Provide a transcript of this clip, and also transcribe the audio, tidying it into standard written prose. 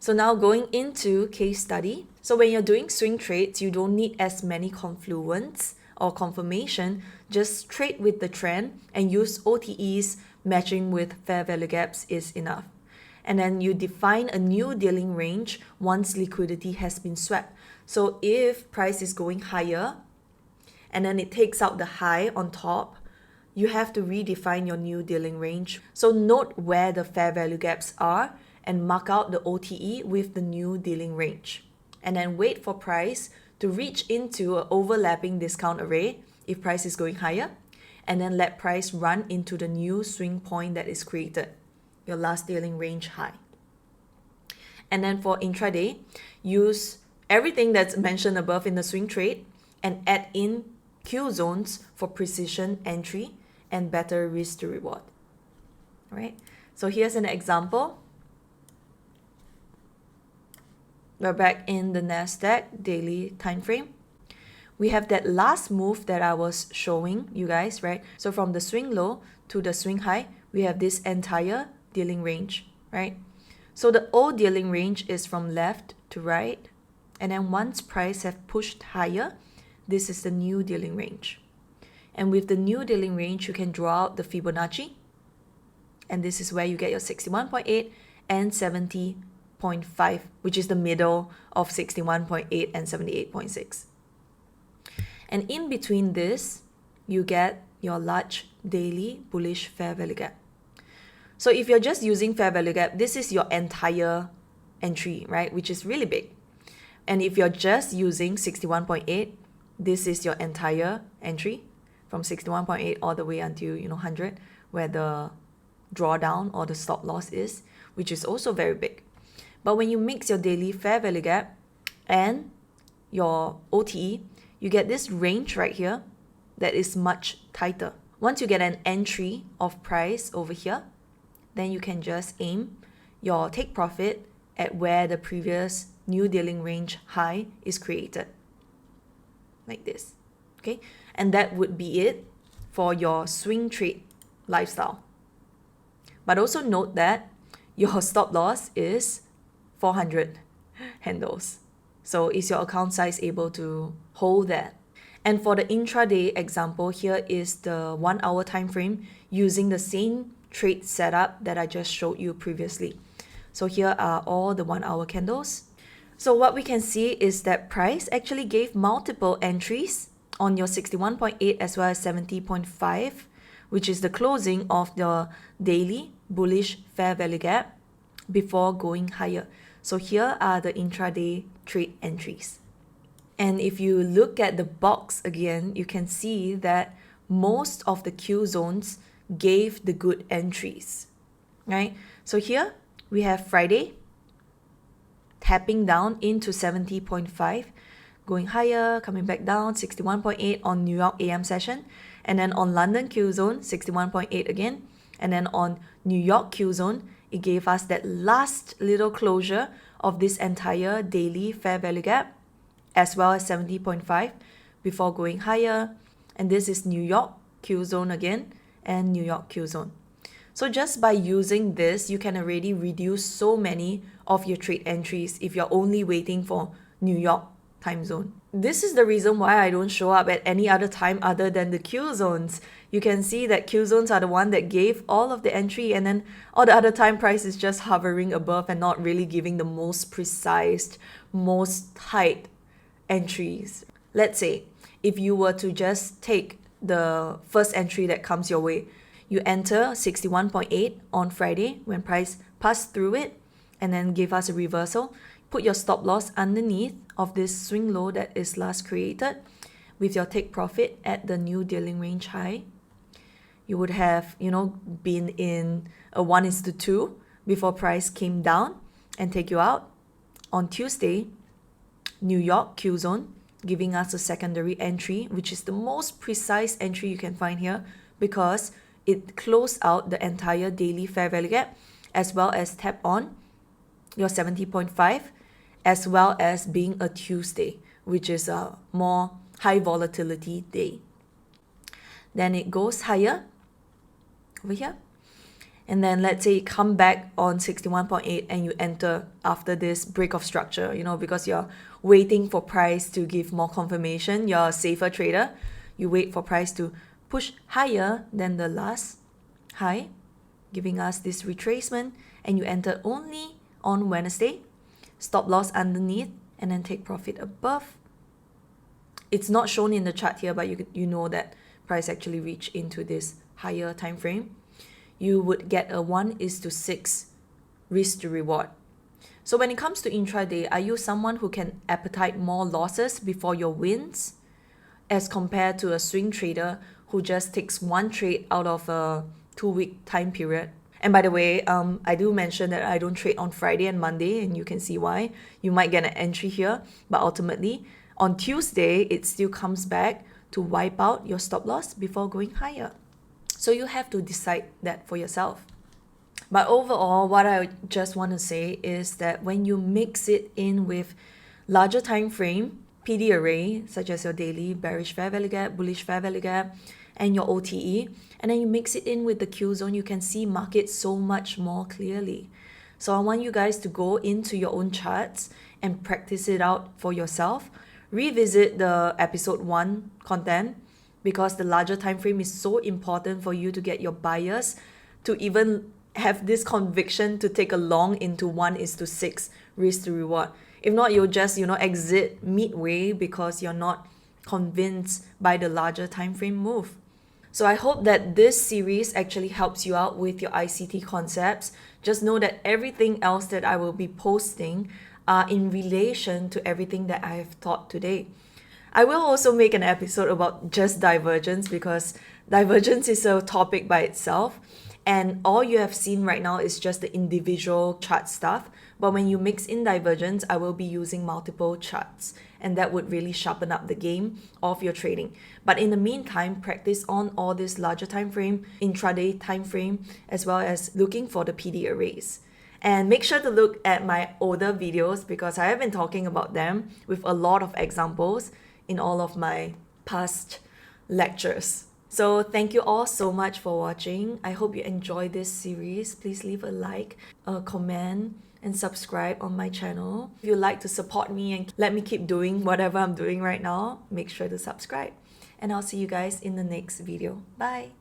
So now going into case study. So when you're doing swing trades, you don't need as many confluence or confirmation. Just trade with the trend and use OTEs matching with fair value gaps is enough. And then you define a new dealing range once liquidity has been swept. So if price is going higher and then it takes out the high on top, you have to redefine your new dealing range. So note where the fair value gaps are and mark out the OTE with the new dealing range. And then wait for price to reach into an overlapping discount array if price is going higher, and then let price run into the new swing point that is created, your last dealing range high. And then for intraday, use everything that's mentioned above in the swing trade and add in Killzones for precision entry and better risk to reward. All right, so here's an example. We're back in the NASDAQ daily time frame. We have that last move that I was showing you guys, right? So from the swing low to the swing high, we have this entire dealing range, right? So the old dealing range is from left to right. And then once price have pushed higher, this is the new dealing range. And with the new dealing range, you can draw out the Fibonacci. And this is where you get your 61.8 and 70.5, which is the middle of 61.8 and 78.6. And in between this, you get your large daily bullish fair value gap. So if you're just using fair value gap, this is your entire entry, right? Which is really big. And if you're just using 61.8, this is your entire entry from 61.8 all the way until 100, where the drawdown or the stop loss is, which is also very big. But when you mix your daily fair value gap and your OTE, you get this range right here that is much tighter. Once you get an entry of price over here, then you can just aim your take profit at where the previous new dealing range high is created, like this, okay? And that would be it for your swing trade lifestyle. But also note that your stop loss is 400 handles. So is your account size able to hold that? And for the intraday example, here is the 1 hour time frame using the same trade setup that I just showed you previously. So here are all the 1 hour candles. So what we can see is that price actually gave multiple entries on your 61.8 as well as 70.5, which is the closing of the daily bullish fair value gap before going higher. So here are the intraday trade entries. And if you look at the box again, you can see that most of the Killzones gave the good entries, right? So here we have Friday tapping down into 70.5, going higher, coming back down, 61.8 on New York AM session, and then on London Killzone, 61.8 again, and then on New York Killzone, it gave us that last little closure of this entire daily fair value gap, as well as 70.5 before going higher. And this is New York Killzone again and New York Killzone. So just by using this, you can already reduce so many of your trade entries if you're only waiting for New York time zone. This is the reason why I don't show up at any other time other than the Killzones. You can see that Killzones are the one that gave all of the entry, and then all the other time price is just hovering above and not really giving the most precise, most tight entries. Let's say if you were to just take the first entry that comes your way, you enter 61.8 on Friday when price passed through it and then give us a reversal. Put your stop loss underneath of this swing low that is last created with your take profit at the new dealing range high. You would have, been in a 1:2 before price came down and take you out. On Tuesday, New York Killzone giving us a secondary entry, which is the most precise entry you can find here because it closed out the entire daily fair value gap as well as tap on your 70.5 as well as being a Tuesday, which is a more high volatility day. Then it goes higher over here and then let's say you come back on 61.8 and you enter after this break of structure, because you're waiting for price to give more confirmation. You're a safer trader. You wait for price to push higher than the last high, giving us this retracement, and you enter only on Wednesday, stop loss underneath, and then take profit above. It's not shown in the chart here, but you know that price actually reached into this higher time frame. You would get a 1:6 risk to reward. So when it comes to intraday, are you someone who can appetite more losses before your wins, as compared to a swing trader who just takes one trade out of a 2-week time period? And by the way, I do mention that I don't trade on Friday and Monday, and you can see why. You might get an entry here, but ultimately on Tuesday, it still comes back to wipe out your stop loss before going higher. So you have to decide that for yourself. But overall, what I just want to say is that when you mix it in with larger time frame, PD array, such as your daily bearish fair value gap, bullish fair value gap, and your OTE, and then you mix it in with the Killzone, you can see markets so much more clearly. So I want you guys to go into your own charts and practice it out for yourself. Revisit the episode 1 content, because the larger time frame is so important for you to get your buyers to even have this conviction to take a long into 1:6 risk to reward. If not, you'll just exit midway because you're not convinced by the larger time frame move. So I hope that this series actually helps you out with your ICT concepts. Just know that everything else that I will be posting are in relation to everything that I have taught today. I will also make an episode about just divergence, because divergence is a topic by itself, and all you have seen right now is just the individual chart stuff. But when you mix in divergence, I will be using multiple charts, and that would really sharpen up the game of your trading. But in the meantime, practice on all this larger time frame, intraday time frame, as well as looking for the PD arrays. And make sure to look at my older videos, because I have been talking about them with a lot of examples in all of my past lectures. So thank you all so much for watching. I hope you enjoy this series. Please leave a like, a comment, and subscribe on my channel. If you'd like to support me and let me keep doing whatever I'm doing right now, make sure to subscribe. And I'll see you guys in the next video. Bye!